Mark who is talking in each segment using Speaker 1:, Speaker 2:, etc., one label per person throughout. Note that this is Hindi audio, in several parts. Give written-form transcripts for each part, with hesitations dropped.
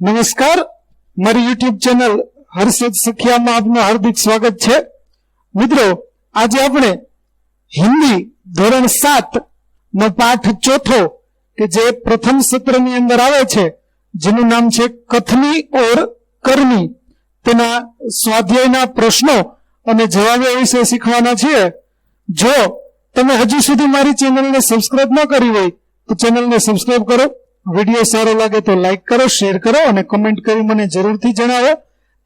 Speaker 1: નમસ્કાર, મારી યુટ્યુબ ચેનલ હર્ષદ સખિયામાં આપનું હાર્દિક સ્વાગત છે। મિત્રો, આજે આપણે હિન્દી ધોરણ 7 નો પાઠ ચોથો કે જે પ્રથમ સત્રની અંદર આવે છે, જેનું નામ છે કથની ઓર કરनी, તેના સ્વાધ્યાયના પ્રશ્નો અને જવાબો વિશે શીખવાના છીએ। જો તમે હજુ સુધી મારી ચેનલને સબસ્ક્રાઇબ ન કરી હોય તો ચેનલને સબસ્ક્રાઇબ કરો, વિડીયો સારો લાગે તો લાઈક કરો, શેર કરો અને કમેન્ટ કરી મને જરૂરથી જણાવો,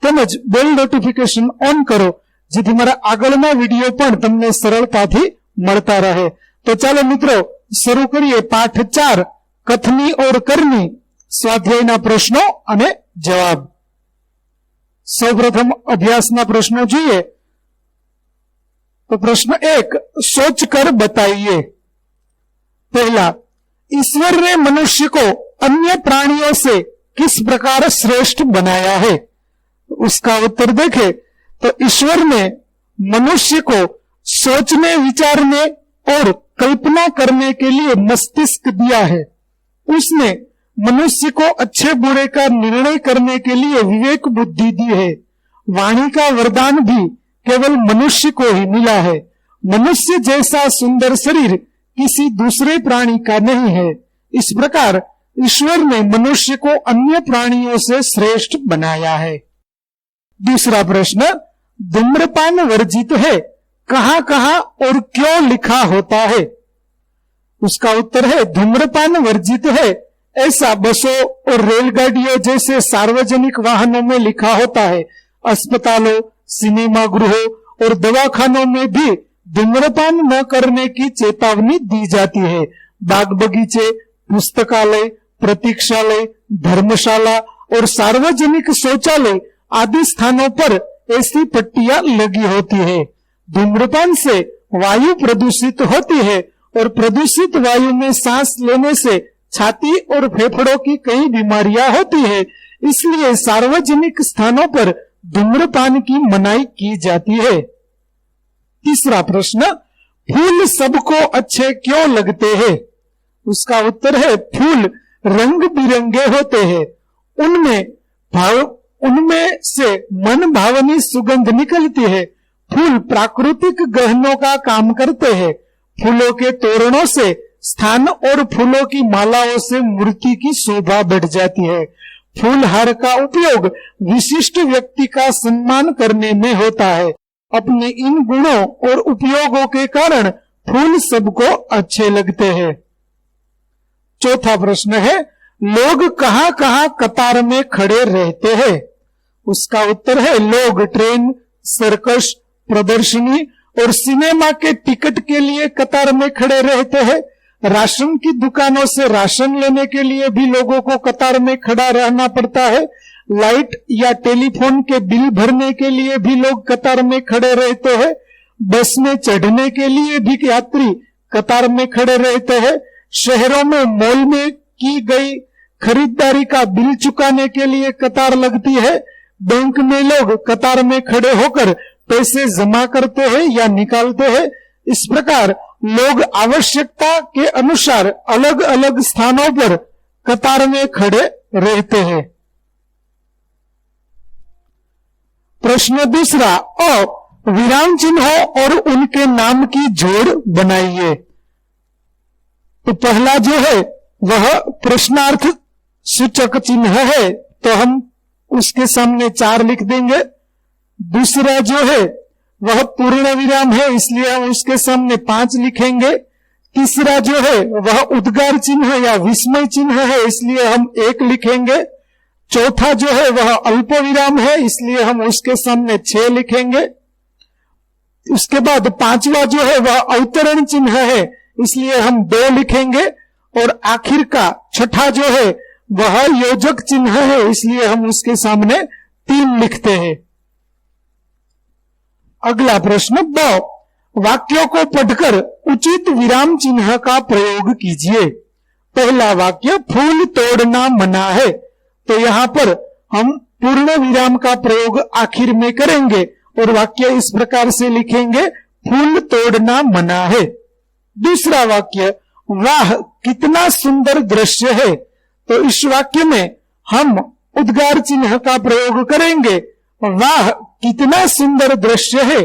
Speaker 1: તેમજ બેલ નોટિફિકેશન ઓન કરો જેથી મારા આગળના વિડીયો પણ તમને સરળતાથી મળતા રહે। તો ચાલો મિત્રો શરૂ કરીએ પાઠ 4 કથની ઓર કરनी, સ્વાધ્યાયના પ્રશ્નો અને જવાબ। સૌપ્રથમ અભ્યાસના પ્રશ્નો જોઈએ तो प्रश्न 1, सोच कर बताइए। पहला, ईश्वर ने मनुष्य को अन्य प्राणियों से किस प्रकार श्रेष्ठ बनाया है? उसका उत्तर देखें तो ईश्वर ने मनुष्य को सोचने, विचारने और कल्पना करने के लिए मस्तिष्क दिया है। उसने मनुष्य को अच्छे बुरे का निर्णय करने के लिए विवेक बुद्धि दी है। वाणी का वरदान भी केवल मनुष्य को ही मिला है। मनुष्य जैसा सुंदर शरीर किसी दूसरे प्राणी का नहीं है। इस प्रकार ईश्वर ने मनुष्य को अन्य प्राणियों से श्रेष्ठ बनाया है। दूसरा प्रश्न, धूम्रपान वर्जित है, कहां कहां और क्यों लिखा होता है? उसका उत्तर है, धूम्रपान वर्जित है ऐसा बसों और रेलगाड़ियों जैसे सार्वजनिक वाहनों में लिखा होता है। अस्पतालों, सिनेमा गृहों और दवाखानों में भी धूम्रपान न करने की चेतावनी दी जाती है। बाग बगीचे, पुस्तकालय, प्रतीक्षालय, धर्मशाला और सार्वजनिक शौचालय आदि स्थानों पर ऐसी पट्टियां लगी होती है। धूम्रपान से वायु प्रदूषित होती है और प्रदूषित वायु में सांस लेने से छाती और फेफड़ों की कई बीमारियां होती है। इसलिए सार्वजनिक स्थानों पर धूम्रपान की मनाही की जाती है। तीसरा प्रश्न, फूल सबको अच्छे क्यों लगते हैं? उसका उत्तर है, फूल रंग बिरंगे होते हैं। उनमें से मन भावनी सुगंध निकलती है। फूल प्राकृतिक गहनों का काम करते हैं। फूलों के तोरणों से स्थान और फूलों की मालाओं से मूर्ति की शोभा बढ़ जाती है। फूल हार का उपयोग विशिष्ट व्यक्ति का सम्मान करने में होता है। अपने इन गुणों और उपयोगों के कारण फूल सबको अच्छे लगते हैं। चौथा प्रश्न है, लोग कहां कहां कतार में खड़े रहते हैं? उसका उत्तर है, लोग ट्रेन, सर्कस, प्रदर्शनी और सिनेमा के टिकट के लिए कतार में खड़े रहते हैं। राशन की दुकानों से राशन लेने के लिए भी लोगों को कतार में खड़ा रहना पड़ता है। लाइट या टेलीफोन के बिल भरने के लिए भी लोग कतार में खड़े रहते हैं। बस में चढ़ने के लिए भी यात्री कतार में खड़े रहते हैं। शहरों में मॉल में की गई खरीदारी का बिल चुकाने के लिए कतार लगती है। बैंक में लोग कतार में खड़े होकर पैसे जमा करते हैं या निकालते हैं। इस प्रकार लोग आवश्यकता के अनुसार अलग अलग स्थानों पर कतार में खड़े रहते हैं। प्रश्न दूसरा, विराम चिन्हों और उनके नाम की जोड़ बनाइए। तो पहला जो है वह प्रश्नार्थ सूचक चिन्ह है, तो हम उसके सामने 4 लिख देंगे। दूसरा जो है वह पूर्ण विराम है, इसलिए हम उसके सामने 5 लिखेंगे। तीसरा जो है वह उद्गार चिन्ह या विस्मय चिन्ह है, इसलिए हम 1 लिखेंगे। चौथा जो है वह अल्प विराम है, इसलिए हम उसके सामने 6 लिखेंगे। उसके बाद 5वां जो है वह अवतरण चिन्ह है, इसलिए हम 2 लिखेंगे। और आखिर का 6ठा जो है वह योजक चिन्ह है, इसलिए हम उसके सामने 3 लिखते हैं। अगला प्रश्न, वाक्यों को पढ़कर उचित विराम चिन्ह का प्रयोग कीजिए। पहला वाक्य, फूल तोड़ना मना है, तो यहाँ पर हम पूर्ण विराम का प्रयोग आखिर में करेंगे और वाक्य इस प्रकार से लिखेंगे, फूल तोड़ना मना है। दूसरा वाक्य, वाह कितना सुंदर दृश्य है, तो इस वाक्य में हम उद्गार चिन्ह का प्रयोग करेंगे। वाह कितना सुंदर दृश्य है,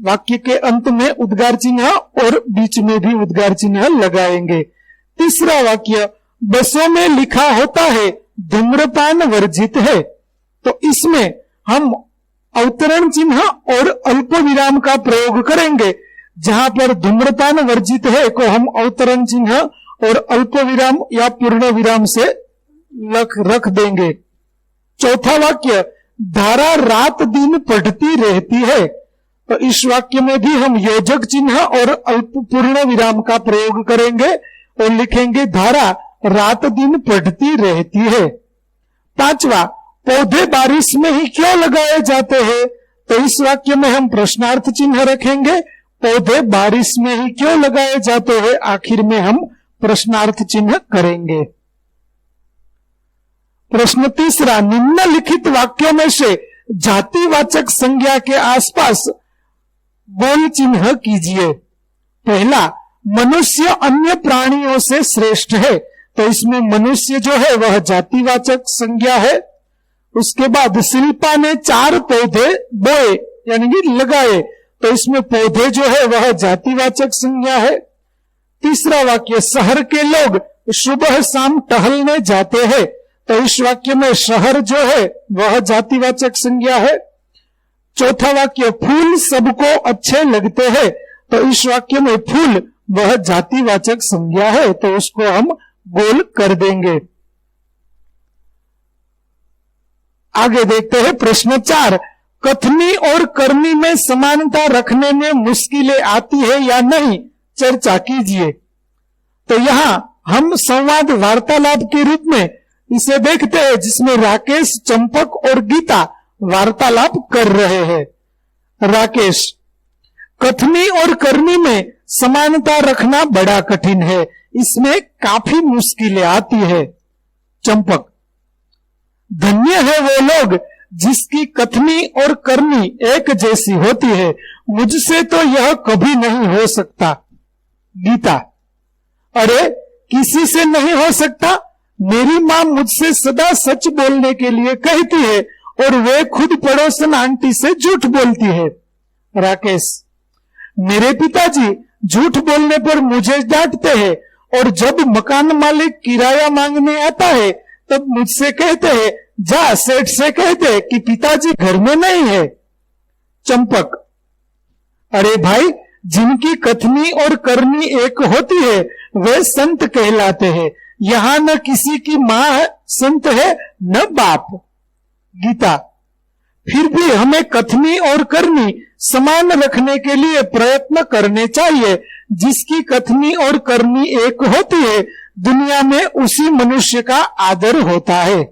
Speaker 1: वाक्य के अंत में उद्गार चिन्ह और बीच में भी उद्गार चिन्ह लगाएंगे। तीसरा वाक्य, बसों में लिखा होता है धूम्रपान वर्जित है, तो इसमें हम अवतरण चिन्ह और अल्प विराम का प्रयोग करेंगे। जहां पर धूम्रपान वर्जित है को हम अवतरण चिन्ह और अल्प विराम या पूर्ण विराम से रख देंगे। चौथा वाक्य, धारा रात दिन पढ़ती रहती है, तो इस वाक्य में भी हम योजक चिन्ह और अल्प पूर्ण विराम का प्रयोग करेंगे और लिखेंगे धारा रात दिन पढ़ती रहती है। पांचवा, पौधे बारिश में ही क्यों लगाए जाते हैं, तो इस वाक्य में हम प्रश्नार्थ चिन्ह रखेंगे। पौधे बारिश में ही क्यों लगाए जाते हैं, आखिर में हम प्रश्नार्थ चिन्ह करेंगे। प्रश्न तीसरा, निम्नलिखित वाक्यों में से जातिवाचक संज्ञा के आसपास गोल चिन्ह कीजिए। पहला, मनुष्य अन्य प्राणियों से श्रेष्ठ है, तो इसमें मनुष्य जो है वह जातिवाचक संज्ञा है। उसके बाद शिल्पा ने 4 पौधे बोए यानी कि लगाए, तो इसमें पौधे जो है वह जातिवाचक संज्ञा है। तीसरा वाक्य, शहर के लोग सुबह शाम टहलने जाते हैं, तो इस वाक्य में शहर जो है वह जातिवाचक संज्ञा है। चौथा वाक्य, फूल सबको अच्छे लगते हैं, तो इस वाक्य में फूल वह जातिवाचक संज्ञा है, तो उसको हम गोल कर देंगे। आगे देखते हैं प्रश्न 4, कथनी और करनी में समानता रखने में मुश्किलें आती है या नहीं, चर्चा कीजिए। तो यहां हम संवाद वार्तालाप के रूप में इसे देखते हैं, जिसमें राकेश, चंपक और गीता वार्तालाप कर रहे हैं। राकेश, कथनी और करनी में समानता रखना बड़ा कठिन है, इसमें काफी मुश्किलें आती है। चंपक, धन्य है वो लोग जिसकी कथनी और करनी एक जैसी होती है, मुझसे तो यह कभी नहीं हो सकता। गीता, अरे किसी से नहीं हो सकता, मेरी माँ मुझसे सदा सच बोलने के लिए कहती है और वे खुद पड़ोसन आंटी से झूठ बोलती है। राकेश, मेरे पिताजी झूठ बोलने पर मुझे डांटते हैं और जब मकान मालिक किराया मांगने आता है तब मुझसे कहते हैं जा सेठ से कहते कि पिताजी घर में नहीं है। चंपक, अरे भाई, जिनकी कथनी और करनी एक होती है वे संत कहलाते हैं, यहां न किसी की मां संत है न बाप। गीता, फिर भी हमें कथनी और करनी समान रखने के लिए प्रयत्न करने चाहिए। जिसकी कथनी और करनी एक होती है दुनिया में उसी मनुष्य का आदर होता है।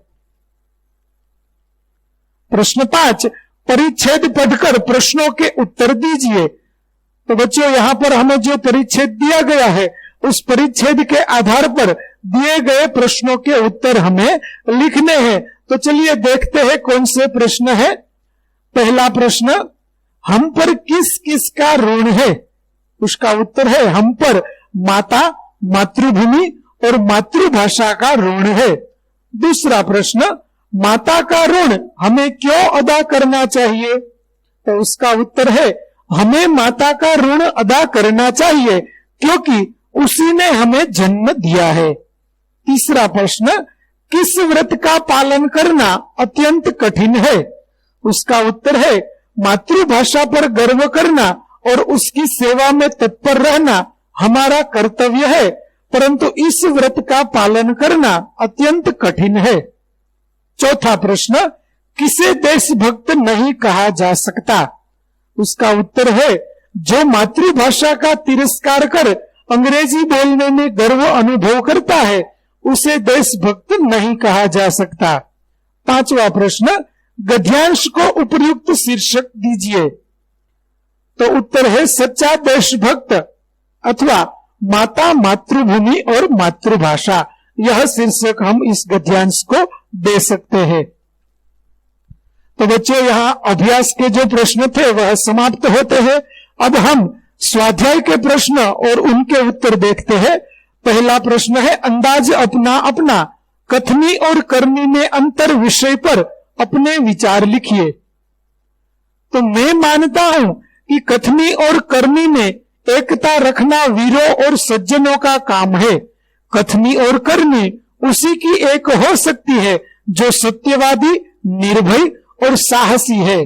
Speaker 1: प्रश्न 5, परिच्छेद पढ़कर प्रश्नों के उत्तर दीजिए। तो बच्चों, यहां पर हमें जो परिच्छेद दिया गया है उस परिच्छेद के आधार पर दिए गए प्रश्नों के उत्तर हमें लिखने हैं। तो चलिए देखते हैं कौन से प्रश्न है। पहला प्रश्न, हम पर किस किस का ऋण है? उसका उत्तर है हम पर माता, मातृभूमि और मातृभाषा का ऋण है। दूसरा प्रश्न, माता का ऋण हमें क्यों अदा करना चाहिए? तो उसका उत्तर है हमें माता का ऋण अदा करना चाहिए क्योंकि उसी ने हमें जन्म दिया है। तीसरा प्रश्न, किस व्रत का पालन करना अत्यंत कठिन है? उसका उत्तर है मातृभाषा पर गर्व करना और उसकी सेवा में तत्पर रहना हमारा कर्तव्य है, परंतु इस व्रत का पालन करना अत्यंत कठिन है। चौथा प्रश्न, किसे देशभक्त नहीं कहा जा सकता? उसका उत्तर है जो मातृभाषा का तिरस्कार कर अंग्रेजी बोलने में गर्व अनुभव करता है उसे देशभक्त नहीं कहा जा सकता। पांचवा प्रश्न, गद्यांश को उपयुक्त शीर्षक दीजिए। तो उत्तर है सच्चा देशभक्त अथवा माता, मातृभूमि और मातृभाषा। यह शीर्षक हम इस गद्यांश को दे सकते हैं। तो बच्चों, यहां अभ्यास के जो प्रश्न थे वह समाप्त होते हैं। अब हम स्वाध्याय के प्रश्न और उनके उत्तर देखते हैं। पहला प्रश्न है अंदाज अपना अपना कथनी और करनी में अंतर विषय पर अपने विचार लिखिए। तो मैं मानता हूं कि कथनी और करनी में एकता रखना वीरों और सज्जनों का काम है। कथनी और करनी उसी की एक हो सकती है जो सत्यवादी, निर्भय और साहसी है।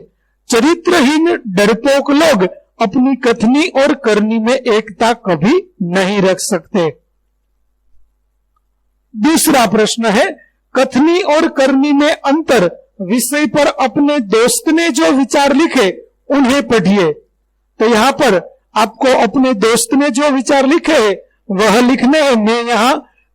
Speaker 1: चरित्रहीन डरपोक लोग अपनी कथनी और करनी में एकता कभी नहीं रख सकते। दूसरा प्रश्न है, कथनी और करनी में अंतर विषय पर अपने दोस्त ने जो विचार लिखे उन्हें पढ़िए। तो यहां पर आपको अपने दोस्त ने जो विचार लिखे हैं वह लिखने हैं। मैं यहां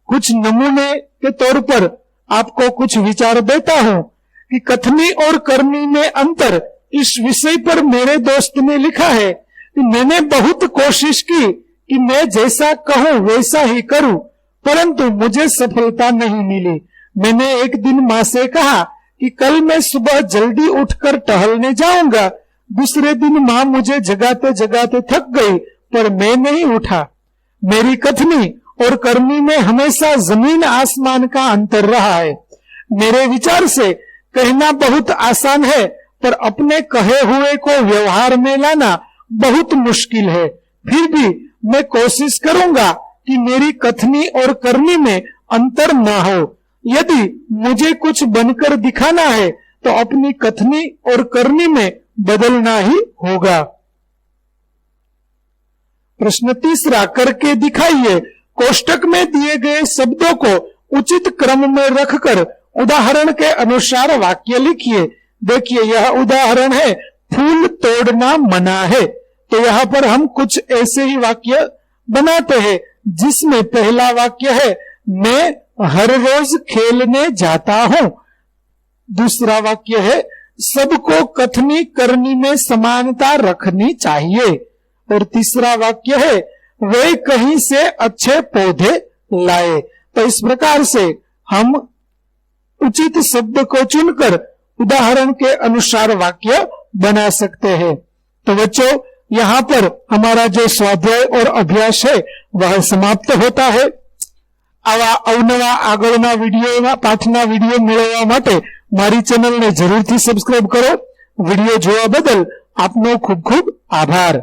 Speaker 1: कुछ नमूने के तौर पर आपको कुछ विचार देता हूं कि कथनी और करनी में अंतर इस विषय पर मेरे दोस्त ने लिखा है कि मैंने बहुत कोशिश की कि मैं जैसा कहूं वैसा ही करूं, परंतु मुझे सफलता नहीं मिली। मैंने एक दिन मां से कहा कि कल मैं सुबह जल्दी उठकर टहलने जाऊंगा। दूसरे दिन मां मुझे जगाते जगाते थक गई, पर मैं नहीं उठा। मेरी कथनी और करनी में हमेशा जमीन आसमान का अंतर रहा है। मेरे विचार से कहना बहुत आसान है, पर अपने कहे हुए को व्यवहार में लाना बहुत मुश्किल है। फिर भी मैं कोशिश करूंगा कि मेरी कथनी और करनी में अंतर न हो। यदि मुझे कुछ बनकर दिखाना है तो अपनी कथनी और करनी में बदलना ही होगा। प्रश्न तीसरा, करके दिखाइए। कोष्टक में दिए गए शब्दों को उचित क्रम में रखकर उदाहरण के अनुसार वाक्य लिखिए। देखिए, यह उदाहरण है, फूल तोड़ना मना है। तो यहां पर हम कुछ ऐसे ही वाक्य बनाते हैं जिसमें पहला वाक्य है, मैं हर रोज खेलने जाता हूं। दूसरा वाक्य है, सबको कथनी करनी में समानता रखनी चाहिए। और तीसरा वाक्य है, वे कहीं से अच्छे पौधे लाए। तो इस प्रकार से हम उचित शब्द को चुनकर उदाहरण के अनुसार वाक्य बना सकते हैं। तो बच्चों, यहां पर हमारा जो स्वाध्याय और अभ्यास है वह समाप्त होता है। आवा अवनवा आगळना विडियो पाठना विडियो मेळववा माटे मारी चेनल ने जरूर थी सब्सक्राइब करो। विडियो जोवा बदल आपनो खूब खूब आभार।